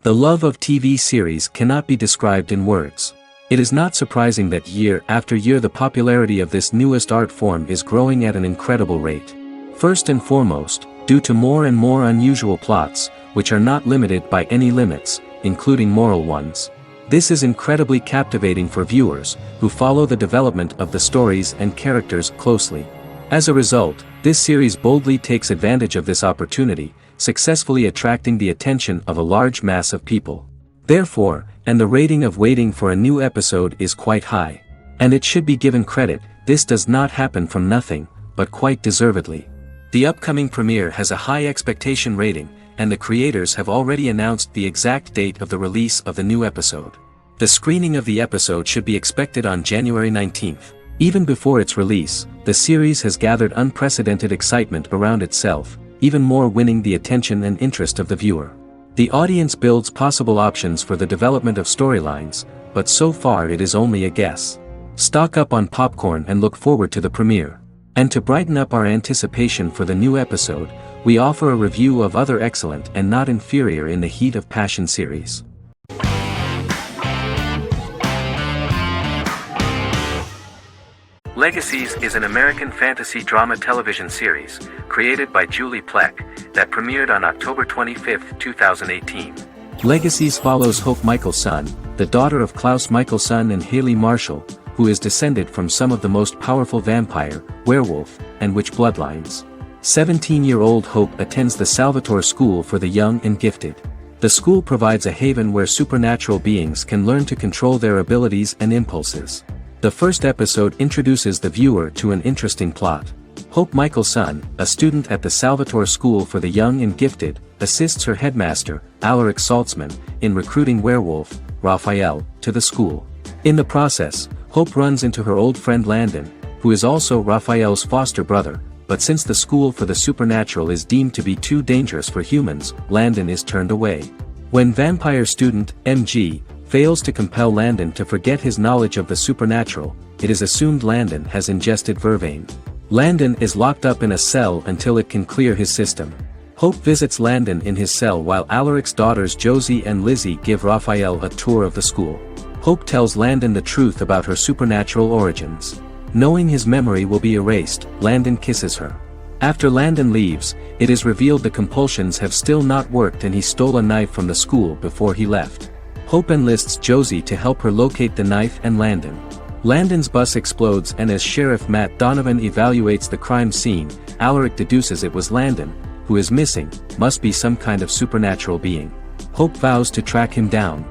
The love of TV series cannot be described in words. It is not surprising that year after year the popularity of this newest art form is growing at an incredible rate. First and foremost, due to more and more unusual plots, which are not limited by any limits, including moral ones. This is incredibly captivating for viewers, who follow the development of the stories and characters closely. As a result, this series boldly takes advantage of this opportunity, successfully attracting the attention of a large mass of people. Therefore, and the rating of waiting for a new episode is quite high. And it should be given credit, this does not happen from nothing, but quite deservedly. The upcoming premiere has a high expectation rating, and the creators have already announced the exact date of the release of the new episode. The screening of the episode should be expected on January 19th. Even before its release, the series has gathered unprecedented excitement around itself, even more winning the attention and interest of the viewer. The audience builds possible options for the development of storylines, but so far it is only a guess. Stock up on popcorn and look forward to the premiere. And to brighten up our anticipation for the new episode, we offer a review of other excellent and not inferior in the Heat of Passion series. Legacies is an American fantasy drama television series, created by Julie Plec, that premiered on October 25, 2018. Legacies follows Hope Michelson, the daughter of Klaus Michelson and Haley Marshall, who is descended from some of the most powerful vampire, werewolf, and witch bloodlines. 17-year-old Hope attends the Salvatore School for the Young and Gifted. The school provides a haven where supernatural beings can learn to control their abilities and impulses. The first episode introduces the viewer to an interesting plot. Hope Michelson, a student at the Salvatore School for the Young and Gifted, assists her headmaster, Alaric Saltzman, in recruiting werewolf, Raphael, to the school. In the process, Hope runs into her old friend Landon, who is also Raphael's foster brother, but since the school for the supernatural is deemed to be too dangerous for humans, Landon is turned away. When vampire student, MG, fails to compel Landon to forget his knowledge of the supernatural, it is assumed Landon has ingested vervain. Landon is locked up in a cell until it can clear his system. Hope visits Landon in his cell while Alaric's daughters Josie and Lizzie give Raphael a tour of the school. Hope tells Landon the truth about her supernatural origins. Knowing his memory will be erased, Landon kisses her. After Landon leaves, it is revealed the compulsions have still not worked and he stole a knife from the school before he left. Hope enlists Josie to help her locate the knife and Landon. Landon's bus explodes and as Sheriff Matt Donovan evaluates the crime scene, Alaric deduces it was Landon, who is missing, must be some kind of supernatural being. Hope vows to track him down.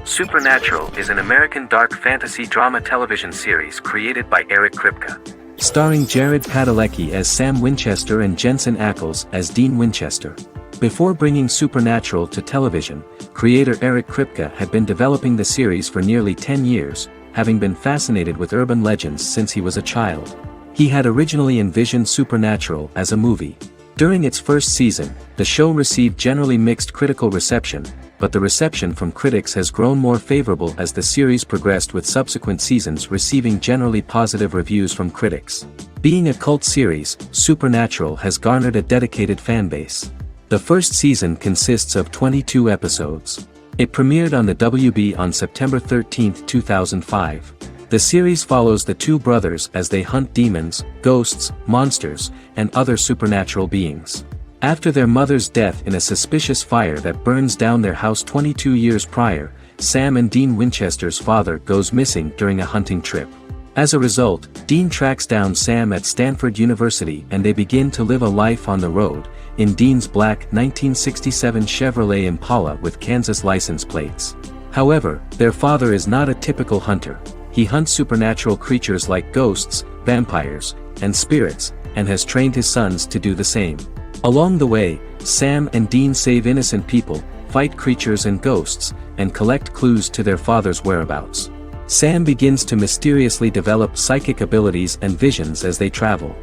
Supernatural is an American dark fantasy drama television series created by Eric Kripke. Starring Jared Padalecki as Sam Winchester and Jensen Ackles as Dean Winchester. Before bringing Supernatural to television, creator Eric Kripke had been developing the series for nearly 10 years, having been fascinated with urban legends since he was a child. He had originally envisioned Supernatural as a movie. During its first season, the show received generally mixed critical reception, but the reception from critics has grown more favorable as the series progressed with subsequent seasons receiving generally positive reviews from critics. Being a cult series, Supernatural has garnered a dedicated fanbase. The first season consists of 22 episodes. It premiered on the WB on September 13, 2005. The series follows the two brothers as they hunt demons, ghosts, monsters, and other supernatural beings. After their mother's death in a suspicious fire that burns down their house 22 years prior, Sam and Dean Winchester's father goes missing during a hunting trip. As a result, Dean tracks down Sam at Stanford University and they begin to live a life on the road, in Dean's black 1967 Chevrolet Impala with Kansas license plates. However, their father is not a typical hunter. He hunts supernatural creatures like ghosts, vampires, and spirits, and has trained his sons to do the same. Along the way, Sam and Dean save innocent people, fight creatures and ghosts, and collect clues to their father's whereabouts. Sam begins to mysteriously develop psychic abilities and visions as they travel.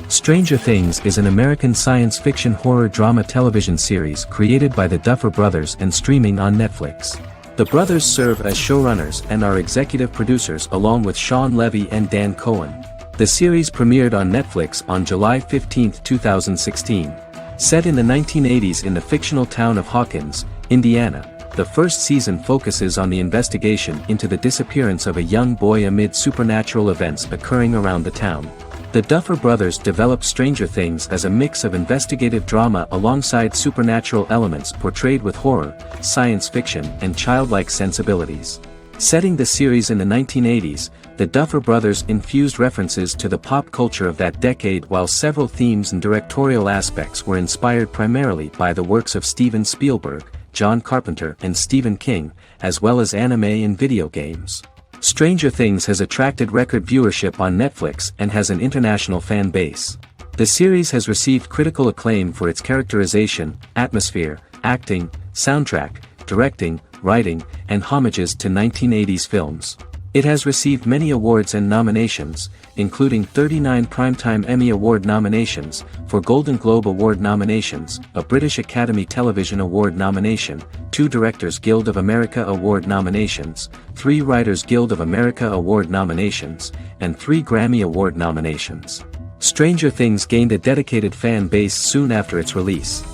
Stranger Things is an American science fiction horror drama television series created by the Duffer Brothers and streaming on Netflix. The brothers serve as showrunners and are executive producers along with Sean Levy and Dan Cohen. The series premiered on Netflix on July 15, 2016. Set in the 1980s in the fictional town of Hawkins, Indiana, the first season focuses on the investigation into the disappearance of a young boy amid supernatural events occurring around the town. The Duffer Brothers developed Stranger Things as a mix of investigative drama alongside supernatural elements portrayed with horror, science fiction, and childlike sensibilities. Setting the series in the 1980s, the Duffer Brothers infused references to the pop culture of that decade, while several themes and directorial aspects were inspired primarily by the works of Steven Spielberg, John Carpenter, and Stephen King, as well as anime and video games. Stranger Things has attracted record viewership on Netflix and has an international fan base. The series has received critical acclaim for its characterization, atmosphere, acting, soundtrack, directing, writing, and homages to 1980s films. It has received many awards and nominations, including 39 Primetime Emmy Award nominations, 4 Golden Globe Award nominations, a British Academy Television Award nomination, 2 Directors Guild of America Award nominations, 3 Writers Guild of America Award nominations, and 3 Grammy Award nominations. Stranger Things gained a dedicated fan base soon after its release.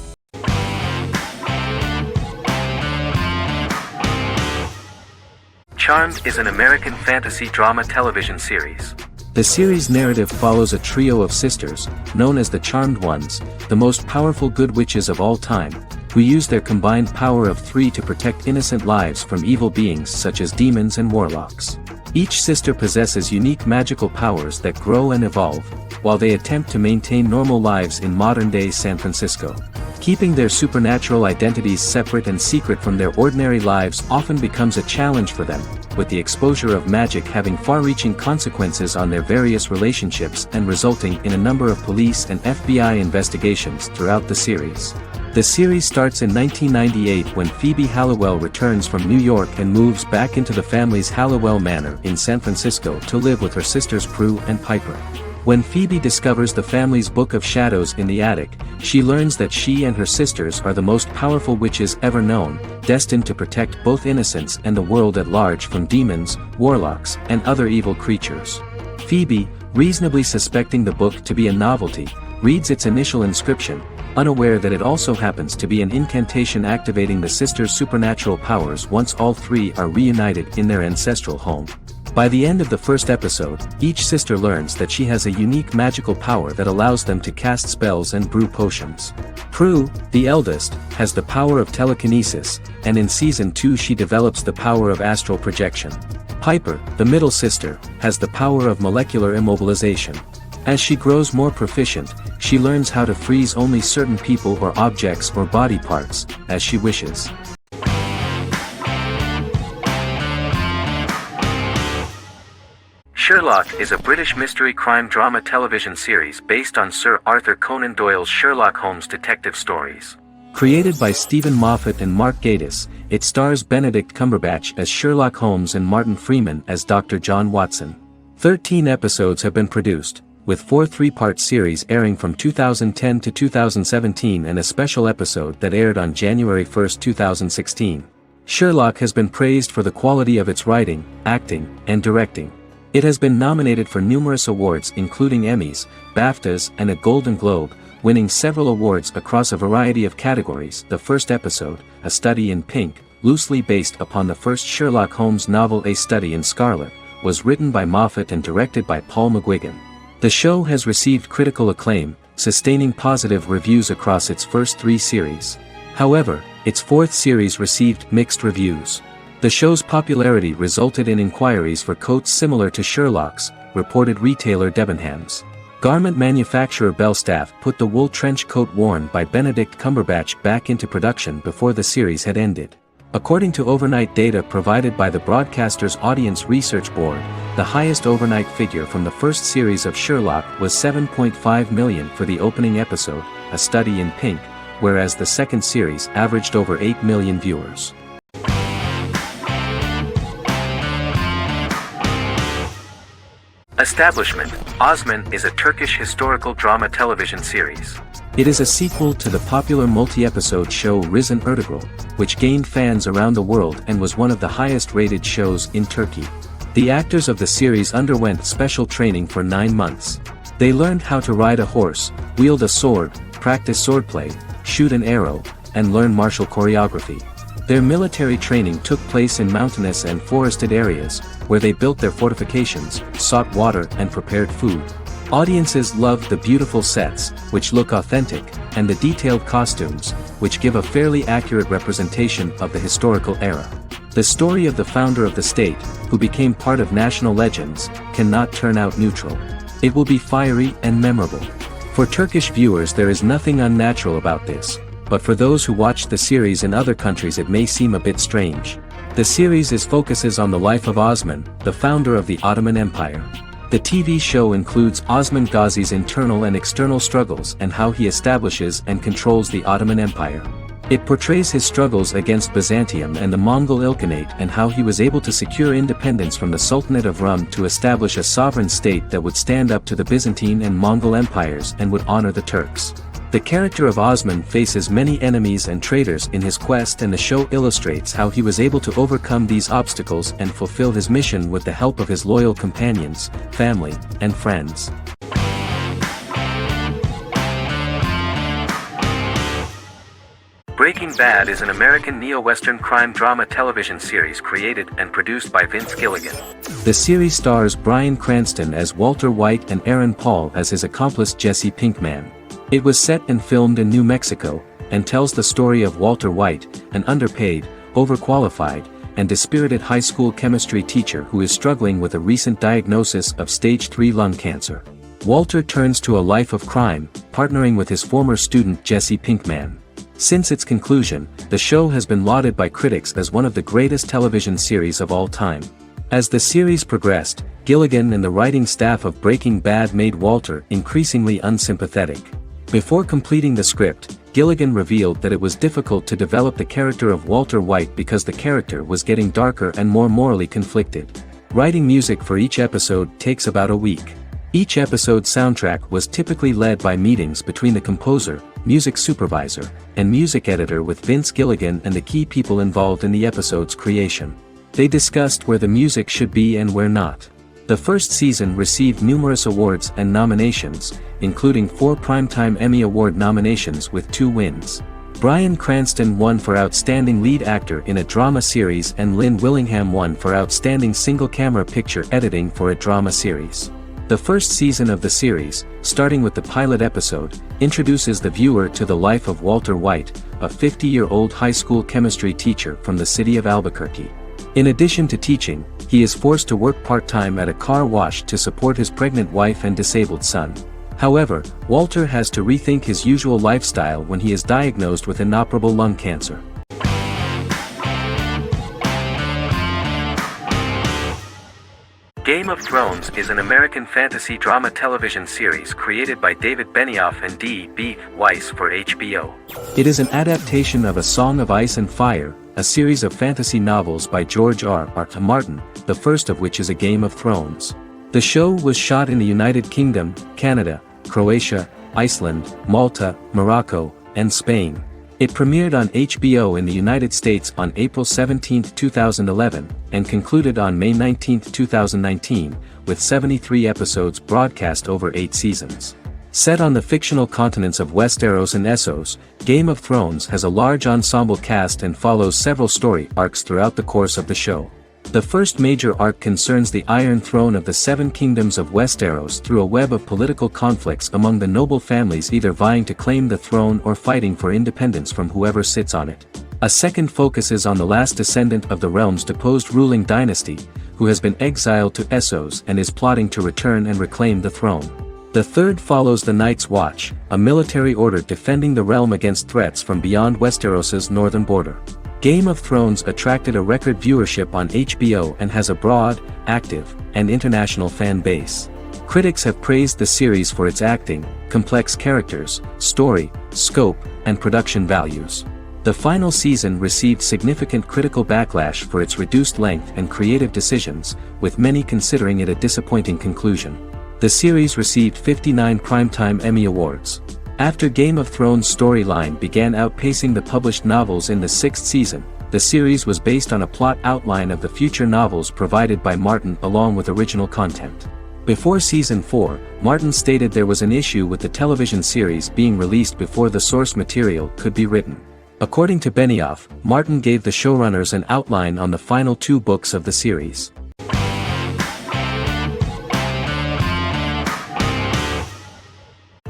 Charmed is an American fantasy drama television series. The series' narrative follows a trio of sisters, known as the Charmed Ones, the most powerful good witches of all time, who use their combined power of 3 to protect innocent lives from evil beings such as demons and warlocks. Each sister possesses unique magical powers that grow and evolve, while they attempt to maintain normal lives in modern-day San Francisco. Keeping their supernatural identities separate and secret from their ordinary lives often becomes a challenge for them, with the exposure of magic having far-reaching consequences on their various relationships and resulting in a number of police and FBI investigations throughout the series. The series starts in 1998 when Phoebe Halliwell returns from New York and moves back into the family's Halliwell Manor in San Francisco to live with her sisters Prue and Piper. When Phoebe discovers the family's Book of Shadows in the attic, she learns that she and her sisters are the most powerful witches ever known, destined to protect both innocents and the world at large from demons, warlocks, and other evil creatures. Phoebe, reasonably suspecting the book to be a novelty, reads its initial inscription, unaware that it also happens to be an incantation activating the sisters' supernatural powers once all 3 are reunited in their ancestral home. By the end of the first episode, each sister learns that she has a unique magical power that allows them to cast spells and brew potions. Prue, the eldest, has the power of telekinesis, and in Season 2 she develops the power of astral projection. Piper, the middle sister, has the power of molecular immobilization. As she grows more proficient, she learns how to freeze only certain people or objects or body parts, as she wishes. Sherlock is a British mystery crime drama television series based on Sir Arthur Conan Doyle's Sherlock Holmes detective stories. Created by Stephen Moffat and Mark Gatiss, it stars Benedict Cumberbatch as Sherlock Holmes and Martin Freeman as Dr. John Watson. 13 episodes have been produced, with 4 3-part series airing from 2010 to 2017 and a special episode that aired on January 1, 2016. Sherlock has been praised for the quality of its writing, acting, and directing. It has been nominated for numerous awards including Emmys, BAFTAs, and a Golden Globe, winning several awards across a variety of categories. The first episode, A Study in Pink, loosely based upon the first Sherlock Holmes novel A Study in Scarlet, was written by Moffat and directed by Paul McGuigan. The show has received critical acclaim, sustaining positive reviews across its first 3 series. However, its 4th series received mixed reviews. The show's popularity resulted in inquiries for coats similar to Sherlock's, reported retailer Debenhams. Garment manufacturer Belstaff put the wool trench coat worn by Benedict Cumberbatch back into production before the series had ended. According to overnight data provided by the broadcaster's Audience Research Board, the highest overnight figure from the first series of Sherlock was 7.5 million for the opening episode, A Study in Pink, whereas the second series averaged over 8 million viewers. Establishment: Osman is a Turkish historical drama television series. It is a sequel to the popular multi-episode show Risen Ertugrul, which gained fans around the world and was one of the highest-rated shows in Turkey. The actors of the series underwent special training for 9 months. They learned how to ride a horse, wield a sword, practice swordplay, shoot an arrow, and learn martial choreography. Their military training took place in mountainous and forested areas, where they built their fortifications, sought water and prepared food. Audiences loved the beautiful sets, which look authentic, and the detailed costumes, which give a fairly accurate representation of the historical era. The story of the founder of the state, who became part of national legends, cannot turn out neutral. It will be fiery and memorable. For Turkish viewers there is nothing unnatural about this, but for those who watched the series in other countries it may seem a bit strange. The series focuses on the life of Osman, the founder of the Ottoman Empire. The TV show includes Osman Ghazi's internal and external struggles and how he establishes and controls the Ottoman Empire. It portrays his struggles against Byzantium and the Mongol Ilkhanate and how he was able to secure independence from the Sultanate of Rum to establish a sovereign state that would stand up to the Byzantine and Mongol empires and would honor the Turks. The character of Osman faces many enemies and traitors in his quest, and the show illustrates how he was able to overcome these obstacles and fulfill his mission with the help of his loyal companions, family, and friends. Breaking Bad is an American neo-Western crime drama television series created and produced by Vince Gilligan. The series stars Bryan Cranston as Walter White and Aaron Paul as his accomplice Jesse Pinkman. It was set and filmed in New Mexico, and tells the story of Walter White, an underpaid, overqualified, and dispirited high school chemistry teacher who is struggling with a recent diagnosis of stage 3 lung cancer. Walter turns to a life of crime, partnering with his former student Jesse Pinkman. Since its conclusion, the show has been lauded by critics as one of the greatest television series of all time. As the series progressed, Gilligan and the writing staff of Breaking Bad made Walter increasingly unsympathetic. Before completing the script, Gilligan revealed that it was difficult to develop the character of Walter White because the character was getting darker and more morally conflicted. Writing music for each episode takes about a week. Each episode's soundtrack was typically led by meetings between the composer, music supervisor, and music editor with Vince Gilligan and the key people involved in the episode's creation. They discussed where the music should be and where not. The first season received numerous awards and nominations, including 4 Primetime Emmy Award nominations with 2 wins. Bryan Cranston won for Outstanding Lead Actor in a Drama Series and Lynn Willingham won for Outstanding Single-Camera Picture Editing for a Drama Series. The first season of the series, starting with the pilot episode, introduces the viewer to the life of Walter White, a 50-year-old high school chemistry teacher from the city of Albuquerque. In addition to teaching, he is forced to work part-time at a car wash to support his pregnant wife and disabled son. However, Walter has to rethink his usual lifestyle when he is diagnosed with inoperable lung cancer. Game of Thrones is an American fantasy drama television series created by David Benioff and D.B. Weiss for HBO. It is an adaptation of A Song of Ice and Fire, a series of fantasy novels by George R.R. Martin, the first of which is A Game of Thrones. The show was shot in the United Kingdom, Canada, Croatia, Iceland, Malta, Morocco, and Spain. It premiered on HBO in the United States on April 17, 2011, and concluded on May 19, 2019, with 73 episodes broadcast over 8 seasons. Set on the fictional continents of Westeros and Essos, Game of Thrones has a large ensemble cast and follows several story arcs throughout the course of the show. The first major arc concerns the Iron Throne of the Seven Kingdoms of Westeros through a web of political conflicts among the noble families either vying to claim the throne or fighting for independence from whoever sits on it. A second focuses on the last descendant of the realm's deposed ruling dynasty, who has been exiled to Essos and is plotting to return and reclaim the throne. The third follows the Night's Watch, a military order defending the realm against threats from beyond Westeros's northern border. Game of Thrones attracted a record viewership on HBO and has a broad, active, and international fan base. Critics have praised the series for its acting, complex characters, story, scope, and production values. The final season received significant critical backlash for its reduced length and creative decisions, with many considering it a disappointing conclusion. The series received 59 Primetime Emmy Awards. After Game of Thrones' storyline began outpacing the published novels in the sixth season, the series was based on a plot outline of the future novels provided by Martin along with original content. Before Season 4, Martin stated there was an issue with the television series being released before the source material could be written. According to Benioff, Martin gave the showrunners an outline on the final 2 books of the series.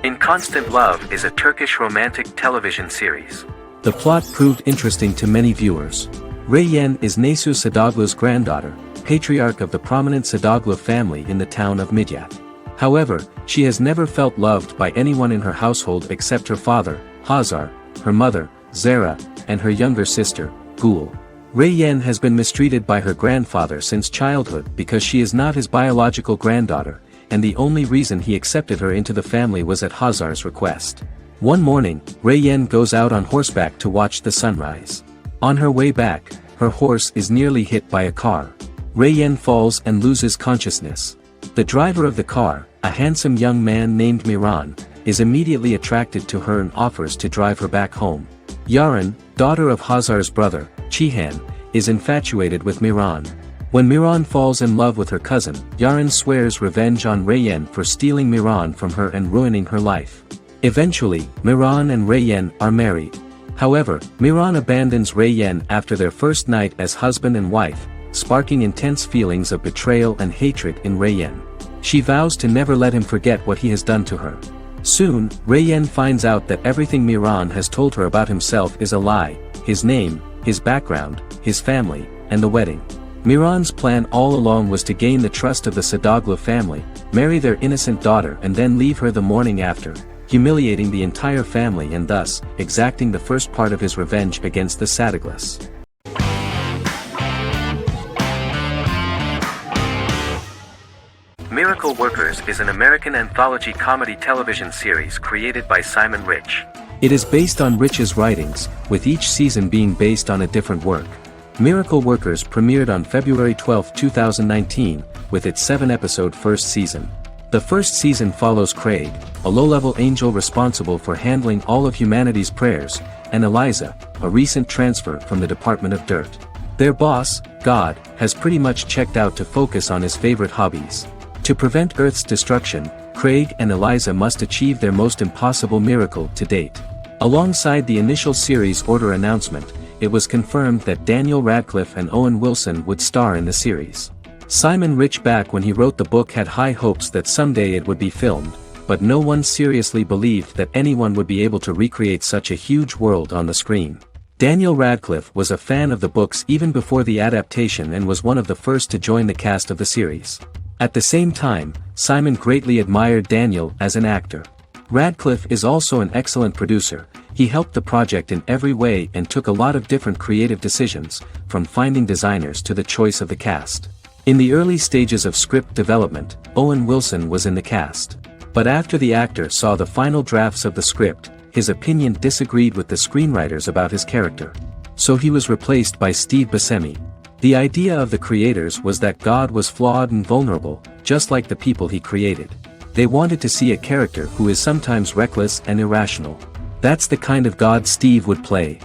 In Constant Love is a Turkish romantic television series. The plot proved interesting to many viewers. Reyyen is Nesu Sadoglu's granddaughter, patriarch of the prominent Sadoglu family in the town of Midyat. However, she has never felt loved by anyone in her household except her father, Hazar, her mother, Zara, and her younger sister, Gul. Reyyen has been mistreated by her grandfather since childhood because she is not his biological granddaughter, and the only reason he accepted her into the family was at Hazar's request. One morning, Reyyen goes out on horseback to watch the sunrise. On her way back, her horse is nearly hit by a car. Reyyen falls and loses consciousness. The driver of the car, a handsome young man named Miran, is immediately attracted to her and offers to drive her back home. Yaren, daughter of Hazar's brother, Cihan, is infatuated with Miran. When Miran falls in love with her cousin, Yaren swears revenge on Reyyen for stealing Miran from her and ruining her life. Eventually, Miran and Reyyen are married. However, Miran abandons Reyyen after their first night as husband and wife, sparking intense feelings of betrayal and hatred in Reyyen. She vows to never let him forget what he has done to her. Soon, Reyyen finds out that everything Miran has told her about himself is a lie: his name, his background, his family, and the wedding. Miran's plan all along was to gain the trust of the Sadoglu family, marry their innocent daughter and then leave her the morning after, humiliating the entire family and thus, exacting the first part of his revenge against the Sadoglus. Miracle Workers is an American anthology comedy television series created by Simon Rich. It is based on Rich's writings, with each season being based on a different work. Miracle Workers premiered on February 12, 2019, with its 7-episode first season. The first season follows Craig, a low-level angel responsible for handling all of humanity's prayers, and Eliza, a recent transfer from the Department of Dirt. Their boss, God, has pretty much checked out to focus on his favorite hobbies. To prevent Earth's destruction, Craig and Eliza must achieve their most impossible miracle to date. Alongside the initial series order announcement, it was confirmed that Daniel Radcliffe and Owen Wilson would star in the series. Simon Rich back when he wrote the book had high hopes that someday it would be filmed, but no one seriously believed that anyone would be able to recreate such a huge world on the screen. Daniel Radcliffe was a fan of the books even before the adaptation and was one of the first to join the cast of the series. At the same time, Simon greatly admired Daniel as an actor. Radcliffe is also an excellent producer. He helped the project in every way and took a lot of different creative decisions, from finding designers to the choice of the cast. In the early stages of script development, Owen Wilson was in the cast. But after the actor saw the final drafts of the script, his opinion disagreed with the screenwriters about his character. So he was replaced by Steve Buscemi. The idea of the creators was that God was flawed and vulnerable, just like the people he created. They wanted to see a character who is sometimes reckless and irrational. That's the kind of God Steve would play.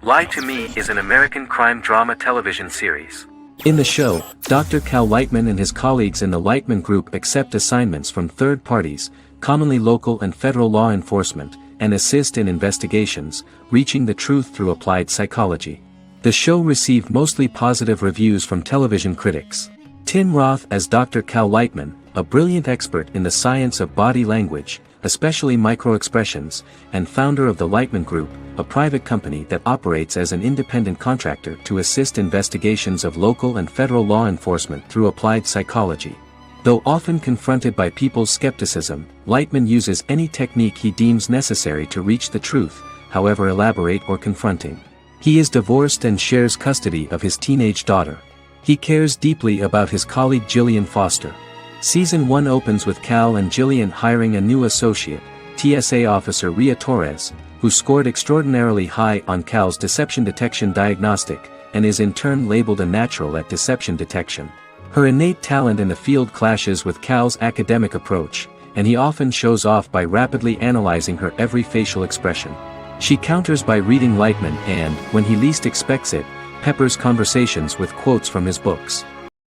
Lie to Me is an American crime drama television series. In the show, Dr. Cal Lightman and his colleagues in the Lightman Group accept assignments from third parties, commonly local and federal law enforcement, and assist in investigations, reaching the truth through applied psychology. The show received mostly positive reviews from television critics. Tim Roth as Dr. Cal Lightman, a brilliant expert in the science of body language, especially microexpressions, and founder of the Lightman Group, a private company that operates as an independent contractor to assist investigations of local and federal law enforcement through applied psychology. Though often confronted by people's skepticism, Lightman uses any technique he deems necessary to reach the truth, however elaborate or confronting. He is divorced and shares custody of his teenage daughter. He cares deeply about his colleague Gillian Foster. Season 1 opens with Cal and Jillian hiring a new associate, TSA officer Rhea Torres, who scored extraordinarily high on Cal's deception detection diagnostic, and is in turn labeled a natural at deception detection. Her innate talent in the field clashes with Cal's academic approach, and he often shows off by rapidly analyzing her every facial expression. She counters by reading Lightman and, when he least expects it, peppers conversations with quotes from his books.